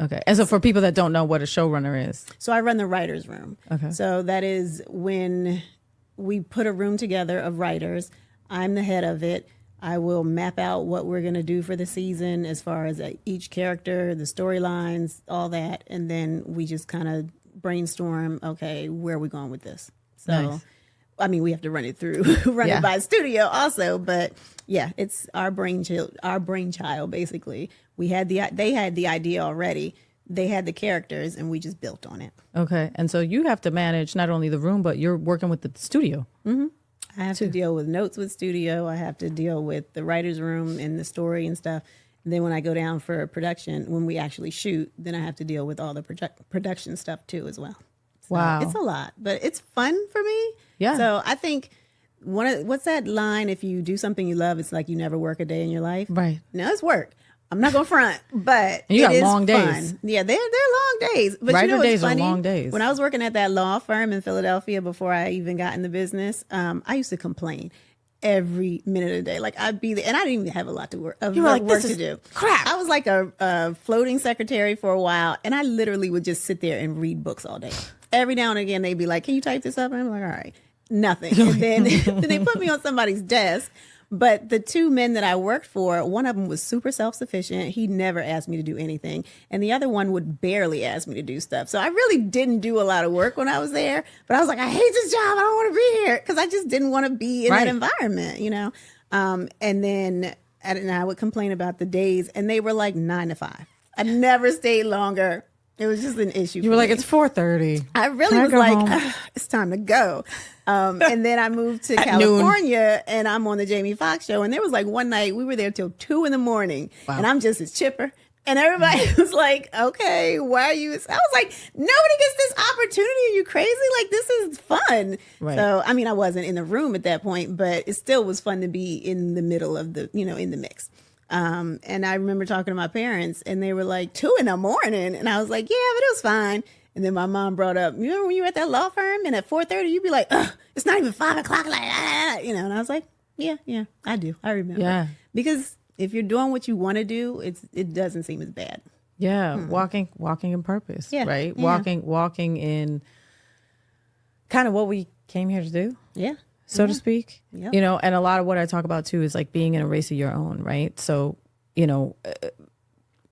Okay. And so for people that don't know what a showrunner is. So I run the writer's room. Okay. So that is when we put a room together of writers. I'm the head of it. I will map out what we're going to do for the season as far as each character, the storylines, all that. And then we just kind of brainstorm, okay, where are we going with this? So, Nice. I mean, we have to run it through, it by studio also. But yeah, it's our brainchild, basically. They had the idea already. They had the characters and we just built on it. Okay. And so you have to manage not only the room, but you're working with the studio. Mm-hmm. I have to deal with notes with studio. I have to deal with the writer's room and the story and stuff. And then when I go down for production, when we actually shoot, then I have to deal with all the production stuff too as well. So Wow. It's a lot, but it's fun for me. Yeah. So I think what's that line? If you do something you love, it's like you never work a day in your life. Right. No, it's work. I'm not going to front, but And you got it is long fun. days. Yeah, they're long days. But Writer you know what's days are funny? long days. When I was working at that law firm in Philadelphia before I even got in the business, I used to complain every minute of the day. Like I'd be there, and I didn't even have a lot to work. You were like, work this to is do. crap. I was like a floating secretary for a while, and I literally would just sit there and read books all day. Every now and again, they'd be like, "Can you type this up?" And I'm like, "All right." Nothing. And then, then they put me on somebody's desk. But the two men that I worked for, one of them was super self-sufficient. He never asked me to do anything. And the other one would barely ask me to do stuff. So I really didn't do a lot of work when I was there. But I was like, I hate this job. I don't want to be here. Because I just didn't want to be in that environment, you know. And then I would complain about the days. And they were like 9 to 5. I never stayed longer. It was just an issue. You were like, it's 4:30. I really was like, it's time to go. And then I moved to California and I'm on the Jamie Foxx show. And there was like one night we were there till 2 a.m. and I'm just as chipper. And everybody was like, okay, why are you? I was like, nobody gets this opportunity. Are you crazy? Like, this is fun. Right. So, I mean, I wasn't in the room at that point, but it still was fun to be in the middle of the, in the mix. And I remember talking to my parents and they were like 2 a.m. And I was like, yeah, but it was fine. And then my mom brought up, you remember when you were at that law firm and at 4:30, you'd be like, ugh, it's not even 5 o'clock. Like, and I was like, yeah, I do. I remember. Yeah. Because if you're doing what you want to do, it doesn't seem as bad. Yeah. Walking in purpose. Yeah. Right. Yeah. Walking in kind of what we came here to do. Yeah. So to speak, Yep. and a lot of what I talk about too is like being in a race of your own, right? So,